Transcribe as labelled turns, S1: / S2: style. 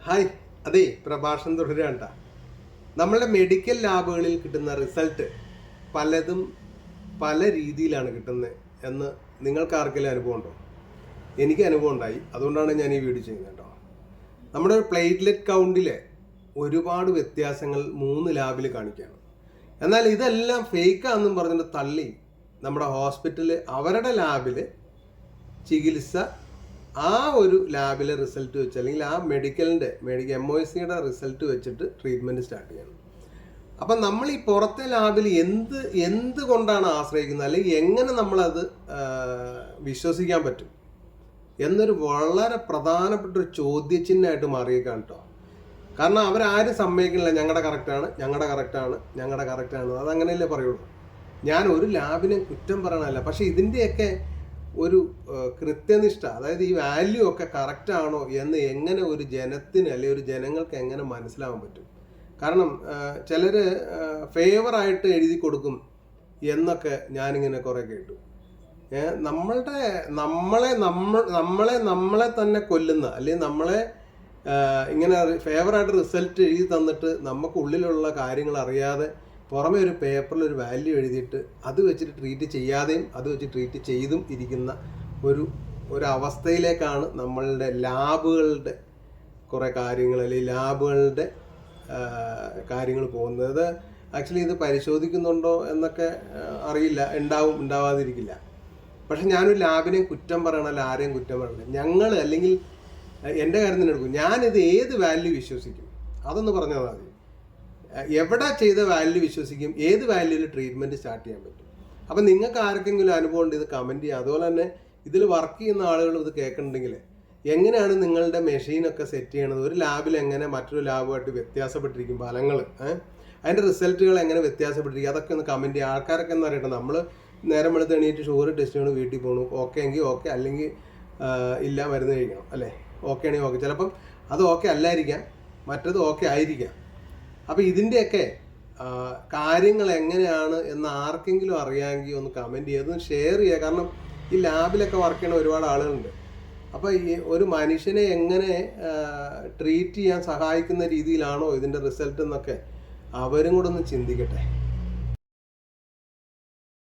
S1: Hi, അതെ പ്രഭാഷണം തുടരുകയാണ്. നമ്മളുടെ മെഡിക്കൽ ലാബുകളിൽ കിട്ടുന്ന റിസൾട്ട് പലതും പല രീതിയിലാണ് കിട്ടുന്നത് എന്ന് നിങ്ങൾക്ക് ആർക്കെങ്കിലും അനുഭവം ഉണ്ടോ? എനിക്ക് അനുഭവം ഉണ്ടായി, അതുകൊണ്ടാണ് ഞാൻ ഈ വീഡിയോ ചെയ്യുന്നത് കേട്ടോ. നമ്മുടെ പ്ലേറ്റ്ലെറ്റ് കൗണ്ടിലെ ഒരുപാട് വ്യത്യാസങ്ങൾ 3 ലാബിൽ കാണിക്കുകയാണ്. എന്നാൽ ഇതെല്ലാം ഫേക്കാണെന്നും പറഞ്ഞിട്ട് തള്ളി നമ്മുടെ ഹോസ്പിറ്റലിൽ അവരുടെ ലാബിൽ ചികിത്സ ആ ഒരു ലാബിലെ റിസൾട്ട് വെച്ച് അല്ലെങ്കിൽ ആ മെഡിക്കൽ MOICയുടെ റിസൾട്ട് വെച്ചിട്ട് ട്രീറ്റ്മെൻറ്റ് സ്റ്റാർട്ട് ചെയ്യണം. അപ്പം നമ്മൾ ഈ പുറത്തെ ലാബിൽ എന്തുകൊണ്ടാണ് ആശ്രയിക്കുന്നത്, അല്ലെങ്കിൽ എങ്ങനെ നമ്മളത് വിശ്വസിക്കാൻ പറ്റും എന്നൊരു വളരെ പ്രധാനപ്പെട്ട ഒരു ചോദ്യചിഹ്നമായിട്ട് മാറിയേക്കാണ് കേട്ടോ. കാരണം അവരാരും സമ്മതിക്കുന്നില്ല ഞങ്ങളുടെ കറക്റ്റാണ് അതങ്ങനെയല്ലേ പറയുള്ളൂ. ഞാൻ ഒരു ലാബിനെ കുറ്റം പറയണമല്ല, പക്ഷേ ഇതിൻ്റെയൊക്കെ ഒരു കൃത്യനിഷ്ഠ, അതായത് ഈ വാല്യൂ ഒക്കെ കറക്റ്റ് ആണോ എന്ന് എങ്ങനെ ഒരു ജനത്തിന് അല്ലെങ്കിൽ ഒരു ജനങ്ങൾക്ക് എങ്ങനെ മനസ്സിലാവാൻ പറ്റും? കാരണം ചിലർ ഫേവറായിട്ട് എഴുതി കൊടുക്കും എന്നൊക്കെ ഞാനിങ്ങനെ കുറേ കേട്ടു. നമ്മളെ തന്നെ കൊല്ലുന്ന, അല്ലെങ്കിൽ നമ്മളെ ഇങ്ങനെ ഫേവറായിട്ട് റിസൾട്ട് എഴുതി തന്നിട്ട് നമുക്ക് ഉള്ളിലുള്ള കാര്യങ്ങൾ അറിയാതെ പുറമെ ഒരു പേപ്പറിൽ ഒരു വാല്യൂ എഴുതിയിട്ട് അത് വെച്ചിട്ട് ട്രീറ്റ് ചെയ്യാതെയും അത് വെച്ച് ട്രീറ്റ് ചെയ്തും ഇരിക്കുന്ന ഒരു അവസ്ഥയിലേക്കാണ് നമ്മളുടെ ലാബുകളുടെ കുറേ കാര്യങ്ങൾ, അല്ലെങ്കിൽ ലാബുകളുടെ കാര്യങ്ങൾ പോകുന്നത്. ആക്ച്വലി ഇത് പരിശോധിക്കുന്നുണ്ടോ എന്നൊക്കെ അറിയില്ല, ഉണ്ടാവാതിരിക്കില്ല. പക്ഷെ ഞാനൊരു ലാബിനെ കുറ്റം പറയണമല്ല, ആരെയും കുറ്റം പറയണല്ല. അല്ലെങ്കിൽ എൻ്റെ കാര്യം തന്നെ എടുക്കും, ഞാനിത് ഏത് വാല്യൂ വിശ്വസിക്കും? അതൊന്ന് പറഞ്ഞാൽ മതി. എവിടെ ചെയ്ത വാല്യൂ വിശ്വസിക്കും, ഏത് വാല്യൂവിൽ ട്രീറ്റ്മെൻറ്റ് സ്റ്റാർട്ട് ചെയ്യാൻ പറ്റും? അപ്പം നിങ്ങൾക്ക് ആർക്കെങ്കിലും അനുഭവം ഉണ്ട്, ഇത് കമൻറ്റ് ചെയ്യുക. അതുപോലെ തന്നെ ഇതിൽ വർക്ക് ചെയ്യുന്ന ആളുകൾ ഇത് കേൾക്കുന്നുണ്ടെങ്കിൽ എങ്ങനെയാണ് നിങ്ങളുടെ മെഷീനൊക്കെ സെറ്റ് ചെയ്യണത്, ഒരു ലാബിൽ എങ്ങനെ മറ്റൊരു ലാബുമായിട്ട് വ്യത്യാസപ്പെട്ടിരിക്കും ഫലങ്ങൾ, അതിൻ്റെ റിസൾട്ടുകൾ എങ്ങനെ വ്യത്യാസപ്പെട്ടിരിക്കും, അതൊക്കെ ഒന്ന് കമൻറ്റ് ചെയ്യുക. ആൾക്കാരൊക്കെ എന്ന് പറയട്ടെ, നമ്മൾ നേരം വെളുത്ത് എണീറ്റ് ഷുഗർ ടെസ്റ്റ് ചെയ്യണം, വീട്ടിൽ പോകണം, ഓക്കെ എങ്കിൽ ഓക്കെ, അല്ലെങ്കിൽ ഇല്ല മരുന്ന് കഴിക്കണം, അല്ലേ? ഓക്കെ ആണെങ്കിൽ ഓക്കെ. ചിലപ്പം അത് ഓക്കെ അല്ലായിരിക്കാം, മറ്റത് ഓക്കെ ആയിരിക്കാം. അപ്പോൾ ഇതിൻ്റെയൊക്കെ കാര്യങ്ങൾ എങ്ങനെയാണ് എന്ന് ആർക്കെങ്കിലും അറിയാമെങ്കിൽ ഒന്ന് കമൻറ്റ് ചെയ്യുക, ഒന്ന് ഷെയർ ചെയ്യുക. കാരണം ഈ ലാബിലൊക്കെ വർക്ക് ചെയ്യുന്ന ഒരുപാട് ആളുകളുണ്ട്. അപ്പോൾ ഈ ഒരു മനുഷ്യനെ എങ്ങനെ ട്രീറ്റ് ചെയ്യാൻ സഹായിക്കുന്ന രീതിയിലാണോ ഇതിൻ്റെ റിസൾട്ട് എന്നൊക്കെ അവരും കൂടെ ഒന്ന് ചിന്തിക്കട്ടെ.